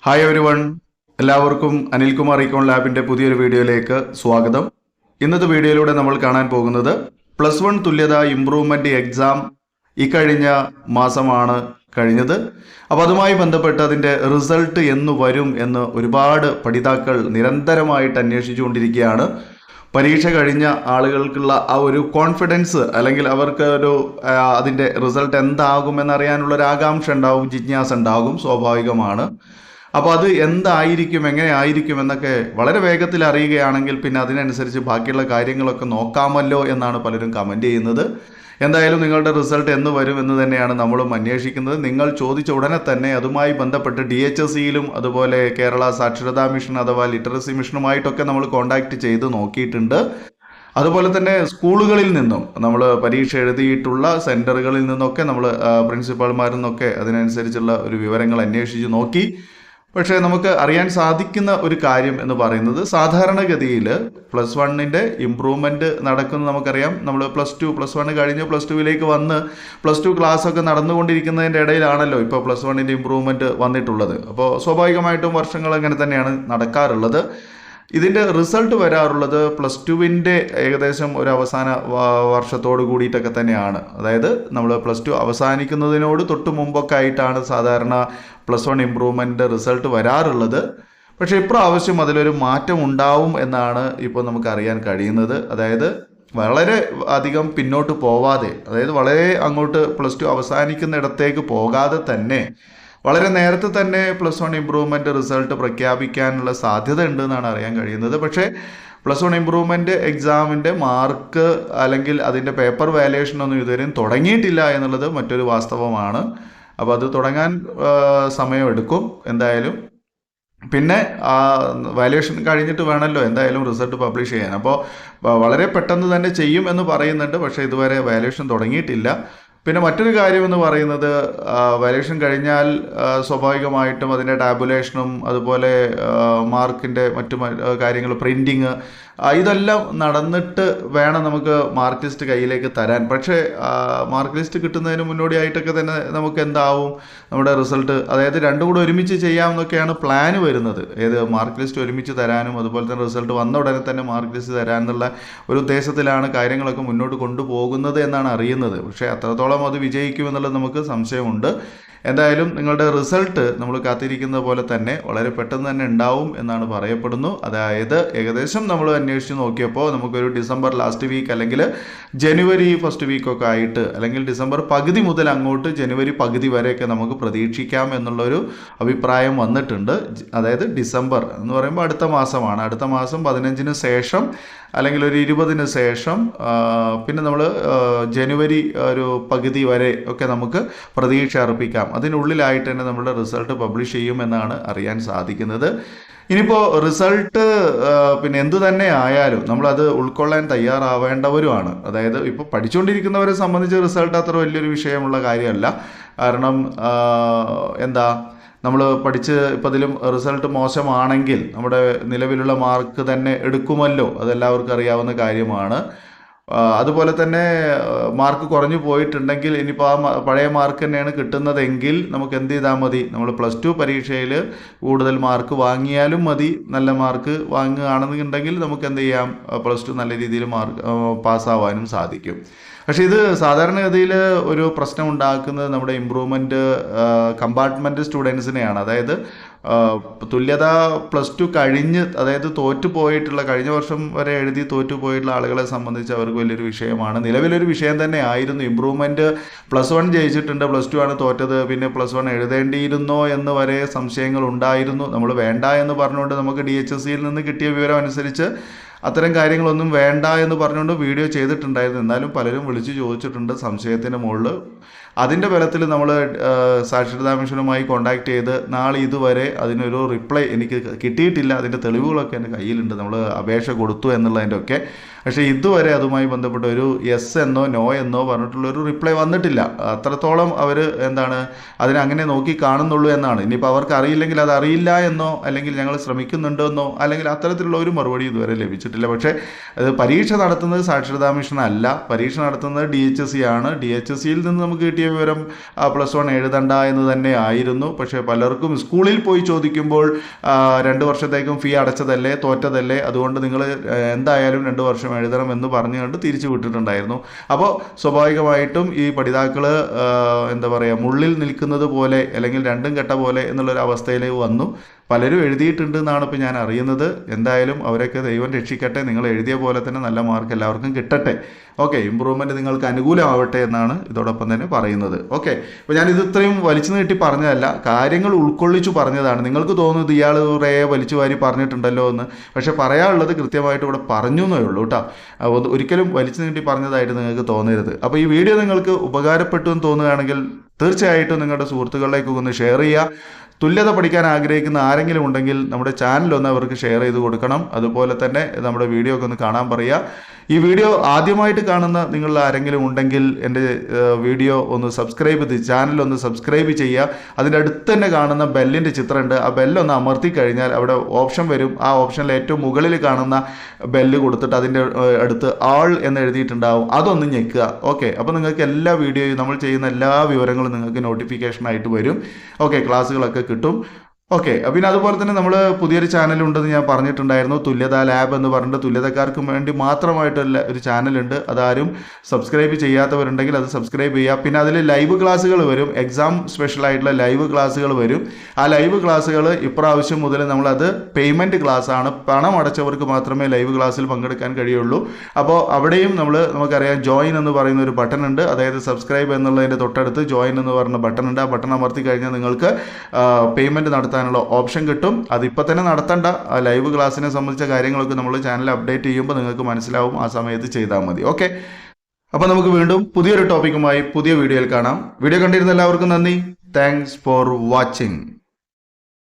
Hi every one, എല്ലാവർക്കും അനിൽകുമാർ Econlabന്റെ പുതിയൊരു വീഡിയോയിലേക്ക് സ്വാഗതം. ഇന്നത്തെ വീഡിയോയിലൂടെ നമ്മൾ കാണാൻ പോകുന്നത് +1 തുല്യത ഇംപ്രൂവ്മെന്റ് എക്സാം ഇക്കഴിഞ്ഞ മാസമാണ് കഴിഞ്ഞത്. അപ്പോൾ അതുമായി ബന്ധപ്പെട്ട് അതിൻ്റെ റിസൾട്ട് എന്ന് വരും എന്ന് ഒരുപാട് പഠിതാക്കൾ നിരന്തരമായിട്ട് അന്വേഷിച്ചുകൊണ്ടിരിക്കുകയാണ്. പരീക്ഷ കഴിഞ്ഞ ആളുകൾക്കുള്ള ആ ഒരു കോൺഫിഡൻസ് അല്ലെങ്കിൽ അവർക്ക് ഒരു അതിൻ്റെ റിസൾട്ട് എന്താകുമെന്നറിയാനുള്ളൊരു ആകാംക്ഷ ഉണ്ടാവും, ജിജ്ഞാസ ഉണ്ടാകും, സ്വാഭാവികമാണ്. അപ്പോൾ അത് എന്തായിരിക്കും, എങ്ങനെ ആയിരിക്കും എന്നൊക്കെ വളരെ വേഗത്തിൽ അറിയുകയാണെങ്കിൽ പിന്നെ അതിനനുസരിച്ച് ബാക്കിയുള്ള കാര്യങ്ങളൊക്കെ നോക്കാമല്ലോ എന്നാണ് പലരും കമൻറ്റ് ചെയ്യുന്നത്. എന്തായാലും നിങ്ങളുടെ റിസൾട്ട് എന്ന് വരും എന്ന് തന്നെയാണ് നമ്മളും അന്വേഷിക്കുന്നത്. നിങ്ങൾ ചോദിച്ച ഉടനെ തന്നെ അതുമായി ബന്ധപ്പെട്ട് DHSEയിലും അതുപോലെ കേരള സാക്ഷരതാ മിഷൻ അഥവാ ലിറ്ററസി മിഷനുമായിട്ടൊക്കെ നമ്മൾ കോൺടാക്റ്റ് ചെയ്ത് നോക്കിയിട്ടുണ്ട്. അതുപോലെ തന്നെ സ്കൂളുകളിൽ നിന്നും നമ്മൾ പരീക്ഷ എഴുതിയിട്ടുള്ള സെൻറ്ററുകളിൽ നിന്നൊക്കെ നമ്മൾ പ്രിൻസിപ്പാൾമാരിൽ നിന്നൊക്കെ അതിനനുസരിച്ചുള്ള ഒരു വിവരങ്ങൾ അന്വേഷിച്ച് നോക്കി. പക്ഷേ നമുക്ക് അറിയാൻ സാധിക്കുന്ന ഒരു കാര്യം എന്ന് പറയുന്നത് സാധാരണഗതിയിൽ +1ൻ്റെ ഇമ്പ്രൂവ്മെൻറ്റ് നടക്കുന്നത് നമുക്കറിയാം. നമ്മൾ +1 കഴിഞ്ഞ് +2ലേക്ക് വന്ന് +2 ക്ലാസ്സൊക്കെ നടന്നുകൊണ്ടിരിക്കുന്നതിൻ്റെ ഇടയിലാണല്ലോ ഇപ്പോൾ +1ൻ്റെ ഇമ്പ്രൂവ്മെൻറ്റ് വന്നിട്ടുള്ളത്. അപ്പോൾ സ്വാഭാവികമായിട്ടും വർഷങ്ങൾ അങ്ങനെ തന്നെയാണ് നടക്കാറുള്ളത്. ഇതിൻ്റെ റിസൾട്ട് വരാറുള്ളത് +2ൻ്റെ ഏകദേശം ഒരു അവസാന വർഷത്തോട് കൂടിയിട്ടൊക്കെ തന്നെയാണ്. അതായത് നമ്മൾ +2 അവസാനിക്കുന്നതിനോട് തൊട്ട് മുമ്പൊക്കെ ആയിട്ടാണ് സാധാരണ +1 ഇമ്പ്രൂവ്മെൻ്റ് റിസൾട്ട് വരാറുള്ളത്. പക്ഷേ ഇപ്രാവശ്യം അതിലൊരു മാറ്റം ഉണ്ടാവും എന്നാണ് ഇപ്പോൾ നമുക്ക് അറിയാൻ കഴിയുന്നത്. അതായത് വളരെ അധികം പിന്നോട്ട് പോവാതെ, അതായത് വളരെ അങ്ങോട്ട് +2 അവസാനിക്കുന്നിടത്തേക്ക് പോകാതെ തന്നെ വളരെ നേരത്തെ തന്നെ +1 ഇമ്പ്രൂവ്മെൻറ്റ് റിസൾട്ട് പ്രഖ്യാപിക്കാനുള്ള സാധ്യത ഉണ്ട് എന്നാണ് അറിയാൻ കഴിയുന്നത്. പക്ഷേ +1 ഇമ്പ്രൂവ്മെൻറ്റ് എക്സാമിൻ്റെ മാർക്ക് അല്ലെങ്കിൽ അതിൻ്റെ പേപ്പർ വാല്യുവേഷൻ ഒന്നും ഇതുവരെയും തുടങ്ങിയിട്ടില്ല എന്നുള്ളത് മറ്റൊരു വാസ്തവമാണ്. അപ്പോൾ അത് തുടങ്ങാൻ സമയമെടുക്കും എന്തായാലും. പിന്നെ വാല്യുവേഷൻ കഴിഞ്ഞിട്ട് വേണമല്ലോ എന്തായാലും റിസൾട്ട് പബ്ലിഷ് ചെയ്യാൻ. അപ്പോൾ വളരെ പെട്ടെന്ന് തന്നെ ചെയ്യും എന്ന് പറയുന്നുണ്ട്, പക്ഷേ ഇതുവരെ വാല്യുവേഷൻ തുടങ്ങിയിട്ടില്ല. പിന്നെ മറ്റൊരു കാര്യം എന്ന് പറയുന്നത് വാല്യുവേഷൻ കഴിഞ്ഞാൽ സ്വാഭാവികമായിട്ടും അതിൻ്റെ ടാബുലേഷനും അതുപോലെ മാർക്കിൻ്റെ മറ്റു കാര്യങ്ങൾ, പ്രിൻറ്റിങ്, ഇതെല്ലാം നടന്നിട്ട് വേണം നമുക്ക് മാർക്ക് ലിസ്റ്റ് കയ്യിലേക്ക് തരാൻ. പക്ഷേ മാർക്ക് ലിസ്റ്റ് കിട്ടുന്നതിന് മുന്നോടിയായിട്ടൊക്കെ തന്നെ നമുക്ക് എന്താവും നമ്മുടെ റിസൾട്ട്, അതായത് രണ്ടും കൂടെ ഒരുമിച്ച് ചെയ്യാമെന്നൊക്കെയാണ് പ്ലാന് വരുന്നത്. മാർക്ക് ലിസ്റ്റ് ഒരുമിച്ച് തരാനും അതുപോലെ തന്നെ റിസൾട്ട് വന്ന ഉടനെ തന്നെ മാർക്ക് ലിസ്റ്റ് തരാമെന്നുള്ള ഒരു ഉദ്ദേശത്തിലാണ് കാര്യങ്ങളൊക്കെ മുന്നോട്ട് കൊണ്ടുപോകുന്നത് എന്നാണ് അറിയുന്നത്. പക്ഷേ അത്രത്തോളം അത് വിജയിക്കുമെന്നുള്ളത് നമുക്ക് സംശയമുണ്ട്. എന്തായാലും നിങ്ങളുടെ റിസൾട്ട് നമ്മൾ കാത്തിരിക്കുന്ന പോലെ തന്നെ വളരെ പെട്ടെന്ന് തന്നെ ഉണ്ടാവും എന്നാണ് പറയപ്പെടുന്നു. അതായത് ഏകദേശം നമ്മൾ അന്വേഷിച്ച് നോക്കിയപ്പോൾ നമുക്കൊരു ഡിസംബർ ലാസ്റ്റ് വീക്ക് അല്ലെങ്കിൽ ജനുവരി ഫസ്റ്റ് വീക്കൊക്കെ ആയിട്ട്, അല്ലെങ്കിൽ ഡിസംബർ പകുതി മുതൽ അങ്ങോട്ട് ജനുവരി പകുതി വരെയൊക്കെ നമുക്ക് പ്രതീക്ഷിക്കാം എന്നുള്ളൊരു അഭിപ്രായം വന്നിട്ടുണ്ട്. അതായത് ഡിസംബർ എന്ന് പറയുമ്പോൾ അടുത്ത മാസമാണ്. അടുത്ത മാസം 15-ന് ശേഷം അല്ലെങ്കിൽ ഒരു 20-ന് ശേഷം പിന്നെ നമ്മൾ ജനുവരി ഒരു പകുതി വരെ ഒക്കെ നമുക്ക് പ്രതീക്ഷ അർപ്പിക്കാം. അതിനുള്ളിലായിട്ട് തന്നെ നമ്മുടെ റിസൾട്ട് പബ്ലിഷ് ചെയ്യുമെന്നാണ് അറിയാൻ സാധിക്കുന്നത്. ഇനിയിപ്പോൾ റിസൾട്ട് പിന്നെ എന്തു തന്നെ ആയാലും നമ്മളത് ഉൾക്കൊള്ളാൻ തയ്യാറാവേണ്ടവരുമാണ്. അതായത് ഇപ്പോൾ പഠിച്ചുകൊണ്ടിരിക്കുന്നവരെ സംബന്ധിച്ച് റിസൾട്ട് അത്ര വലിയൊരു വിഷയമുള്ള കാര്യമല്ല. കാരണം നമ്മൾ പഠിച്ച് ഇപ്പോൾ അതിലും റിസൾട്ട് മോശമാണെങ്കിൽ നമ്മുടെ നിലവിലുള്ള മാർക്ക് തന്നെ എടുക്കുമല്ലോ, അതെല്ലാവർക്കും അറിയാവുന്ന കാര്യമാണ്. അതുപോലെ തന്നെ മാർക്ക് കുറഞ്ഞു പോയിട്ടുണ്ടെങ്കിൽ ഇനിയിപ്പോൾ ആ പഴയ മാർക്ക് തന്നെയാണ് കിട്ടുന്നതെങ്കിൽ നമുക്ക് എന്ത് ചെയ്താൽ മതി, നമ്മൾ +2 പരീക്ഷയിൽ കൂടുതൽ മാർക്ക് വാങ്ങിയാലും മതി. നല്ല മാർക്ക് വാങ്ങുകയാണെന്നുണ്ടെങ്കിൽ നമുക്ക് എന്ത് ചെയ്യാം, +2 നല്ല രീതിയിൽ പാസ്സാവാനും സാധിക്കും. പക്ഷേ ഇത് സാധാരണഗതിയിൽ ഒരു പ്രശ്നം ഉണ്ടാക്കുന്നത് നമ്മുടെ ഇമ്പ്രൂവ്മെൻറ്റ് കമ്പാർട്ട്മെൻറ്റ് സ്റ്റുഡൻസിനെയാണ്. അതായത് തുല്യത +2 കഴിഞ്ഞ്, അതായത് തോറ്റുപോയിട്ടുള്ള, കഴിഞ്ഞ വർഷം വരെ എഴുതി തോറ്റുപോയിട്ടുള്ള ആളുകളെ സംബന്ധിച്ച് അവർക്ക് വലിയൊരു വിഷയമാണ്. നിലവിലൊരു വിഷയം തന്നെ ആയിരുന്നു. ഇമ്പ്രൂവ്മെൻറ്റ് +1 ജയിച്ചിട്ടുണ്ട്, +2 ആണ് തോറ്റത്, പിന്നെ +1 എഴുതേണ്ടിയിരുന്നോ എന്ന് വരെ സംശയങ്ങൾ ഉണ്ടായിരുന്നു. നമ്മൾ വേണ്ട എന്ന് പറഞ്ഞുകൊണ്ട് നമുക്ക് DHSEയിൽ നിന്ന് കിട്ടിയ വിവരം അനുസരിച്ച് അത്തരം കാര്യങ്ങളൊന്നും വേണ്ട എന്ന് പറഞ്ഞുകൊണ്ട് വീഡിയോ ചെയ്തിട്ടുണ്ടായിരുന്നു. എന്നാലും പലരും വിളിച്ച് ചോദിച്ചിട്ടുണ്ട് സംശയത്തിൻ്റെ മുകളിൽ. അതിൻ്റെ ബലത്തിൽ നമ്മൾ സാക്ഷരതാ മിഷനുമായി കോൺടാക്റ്റ് ചെയ്ത് നാളെ ഇതുവരെ അതിനൊരു റിപ്ലൈ എനിക്ക് കിട്ടിയിട്ടില്ല. അതിൻ്റെ തെളിവുകളൊക്കെ എൻ്റെ കയ്യിലുണ്ട്, നമ്മൾ അപേക്ഷ കൊടുത്തു എന്നുള്ളതിൻ്റെ ഒക്കെ. പക്ഷേ ഇതുവരെ അതുമായി ബന്ധപ്പെട്ട ഒരു യെസ് എന്നോ നോ എന്നോ പറഞ്ഞിട്ടുള്ളൊരു റിപ്ലൈ വന്നിട്ടില്ല. അത്രത്തോളം അവർ അതിനങ്ങനെ നോക്കി കാണുന്നുള്ളൂ എന്നാണ്. ഇനിയിപ്പോൾ അവർക്ക് അറിയില്ലെങ്കിൽ അത് അറിയില്ല എന്നോ അല്ലെങ്കിൽ ഞങ്ങൾ ശ്രമിക്കുന്നുണ്ടെന്നോ അല്ലെങ്കിൽ അത്തരത്തിലുള്ള ഒരു മറുപടി ഇതുവരെ ലഭിച്ചിട്ടില്ല. പക്ഷേ പരീക്ഷ നടത്തുന്നത് സാക്ഷരതാ മിഷൻ അല്ല, പരീക്ഷ നടത്തുന്നത് DHSE ആണ്. DHSEയിൽ നിന്ന് നമുക്ക് കിട്ടിയ വിവരം +1 എഴുതണ്ട എന്ന് തന്നെ ആയിരുന്നു. പക്ഷേ പലർക്കും സ്കൂളിൽ പോയി ചോദിക്കുമ്പോൾ 2 വർഷത്തേക്കും ഫീ അടച്ചതല്ലേ, തോറ്റതല്ലേ, അതുകൊണ്ട് നിങ്ങൾ എന്തായാലും 2 വർഷം എഴുതണം എന്ന് പറഞ്ഞുകൊണ്ട് തിരിച്ചു വിട്ടിട്ടുണ്ടായിരുന്നു. അപ്പോൾ സ്വാഭാവികമായിട്ടും ഈ പഠിതാക്കൾ എന്താ പറയുക, മുള്ളിൽ നിൽക്കുന്നത് പോലെ അല്ലെങ്കിൽ രണ്ടും കെട്ട പോലെ എന്നുള്ളൊരു അവസ്ഥയിലേക്ക് വന്നു. പലരും എഴുതിയിട്ടുണ്ട് എന്നാണ് ഇപ്പോൾ ഞാൻ അറിയുന്നത്. എന്തായാലും അവരൊക്കെ ദൈവം രക്ഷിക്കട്ടെ. നിങ്ങൾ എഴുതിയ പോലെ തന്നെ നല്ല മാർക്ക് എല്ലാവർക്കും കിട്ടട്ടെ. ഓക്കെ, ഇമ്പ്രൂവ്മെൻറ്റ് നിങ്ങൾക്ക് അനുകൂലമാവട്ടെ എന്നാണ് ഇതോടൊപ്പം തന്നെ പറയുന്നത്. ഓക്കെ, അപ്പോൾ ഞാനിത് ഇത്രയും വലിച്ചു നീട്ടി പറഞ്ഞതല്ല, കാര്യങ്ങൾ ഉൾക്കൊള്ളിച്ചു പറഞ്ഞതാണ്. നിങ്ങൾക്ക് തോന്നുന്നത് ഇയാൾ കുറേ വലിച്ചു വാരി പറഞ്ഞിട്ടുണ്ടല്ലോ എന്ന്. പക്ഷേ പറയാനുള്ളത് കൃത്യമായിട്ട് ഇവിടെ പറഞ്ഞു എന്നേ ഉള്ളൂ കേട്ടോ. ഒരിക്കലും വലിച്ചു നീട്ടി പറഞ്ഞതായിട്ട് നിങ്ങൾക്ക് തോന്നരുത്. അപ്പോൾ ഈ വീഡിയോ നിങ്ങൾക്ക് ഉപകാരപ്പെട്ടു എന്ന് തോന്നുകയാണെങ്കിൽ തീർച്ചയായിട്ടും നിങ്ങളുടെ സുഹൃത്തുക്കളിലേക്ക് ഒന്ന് ഷെയർ ചെയ്യുക. തുല്യത പഠിക്കാൻ ആഗ്രഹിക്കുന്ന ആരെങ്കിലും ഉണ്ടെങ്കിൽ നമ്മുടെ ചാനലൊന്ന് അവർക്ക് ഷെയർ ചെയ്ത് കൊടുക്കണം. അതുപോലെ തന്നെ നമ്മുടെ വീഡിയോ ഒക്കെ ഒന്ന് കാണാൻ പറയുക. ഈ വീഡിയോ ആദ്യമായിട്ട് കാണുന്ന നിങ്ങൾ ആരെങ്കിലും ഉണ്ടെങ്കിൽ എൻ്റെ വീഡിയോ ഒന്ന് സബ്സ്ക്രൈബ് ചെയ്ത് ചാനലൊന്ന് സബ്സ്ക്രൈബ് ചെയ്യുക. അതിൻ്റെ അടുത്ത് തന്നെ കാണുന്ന ബെല്ലിൻ്റെ ചിത്രമുണ്ട്. ആ ബെല്ലൊന്ന് അമർത്തി കഴിഞ്ഞാൽ അവിടെ ഓപ്ഷൻ വരും. ആ ഓപ്ഷനിൽ ഏറ്റവും മുകളിൽ കാണുന്ന ബെല്ല് കൊടുത്തിട്ട് അതിൻ്റെ അടുത്ത് ആൾ എന്ന് എഴുതിയിട്ടുണ്ടാവും, അതൊന്ന് ഞെക്കുക. ഓക്കെ, അപ്പോൾ നിങ്ങൾക്ക് എല്ലാ വീഡിയോയും നമ്മൾ ചെയ്യുന്ന എല്ലാ വിവരങ്ങളും നിങ്ങൾക്ക് നോട്ടിഫിക്കേഷനായിട്ട് വരും. ഓക്കെ, ക്ലാസ്സുകളൊക്കെ കിട്ടും. ഓക്കെ, പിന്നെ അതുപോലെ തന്നെ നമ്മൾ പുതിയൊരു ചാനലുണ്ടെന്ന് ഞാൻ പറഞ്ഞിട്ടുണ്ടായിരുന്നു. തുല്യതാ ലാബ് എന്ന് പറഞ്ഞിട്ട് തുല്യതക്കാർക്ക് വേണ്ടി മാത്രമായിട്ടുള്ള ഒരു ചാനലുണ്ട്. അതാരും സബ്സ്ക്രൈബ് ചെയ്യാത്തവരുണ്ടെങ്കിൽ അത് സബ്സ്ക്രൈബ് ചെയ്യുക. പിന്നെ അതിൽ ലൈവ് ക്ലാസ്സുകൾ വരും, എക്സാം സ്പെഷ്യലായിട്ടുള്ള ലൈവ് ക്ലാസ്സുകൾ വരും. ആ ലൈവ് ക്ലാസ്സുകൾ ഇപ്രാവശ്യം മുതൽ നമ്മളത് പേയ്മെൻറ്റ് ക്ലാസ്സാണ്. പണം അടച്ചവർക്ക് മാത്രമേ ലൈവ് ക്ലാസ്സിൽ പങ്കെടുക്കാൻ കഴിയുള്ളൂ. അപ്പോൾ അവിടെയും നമുക്കറിയാം ജോയിൻ എന്ന് പറയുന്ന ഒരു ബട്ടൺ ഉണ്ട്. അതായത് സബ്സ്ക്രൈബ് എന്നുള്ളതിൻ്റെ തൊട്ടടുത്ത് ജോയിൻ എന്ന് പറയുന്ന ബട്ടൺ ഉണ്ട്. ആ ബട്ടൺ അമർത്തി കഴിഞ്ഞാൽ നിങ്ങൾക്ക് പേയ്മെൻറ്റ് നടത്താൻ ഓപ്ഷൻ കിട്ടും. അതിപ്പോൾ തന്നെ നടത്തണ്ട. ലൈവ് ക്ലാസ്സിനെ സംബന്ധിച്ച കാര്യങ്ങളൊക്കെ നമ്മൾ ചാനൽ അപ്ഡേറ്റ് ചെയ്യുമ്പോൾ നിങ്ങൾക്ക് മനസ്സിലാവും. ആ സമയത്ത് ചെയ്താൽ മതി. ഓക്കെ, അപ്പോൾ നമുക്ക് വീണ്ടും പുതിയൊരു ടോപ്പിക്കുമായി പുതിയ വീഡിയോയിൽ കാണാം. വീഡിയോ കണ്ടിരുന്ന എല്ലാവർക്കും നന്ദി. Thanks for watching.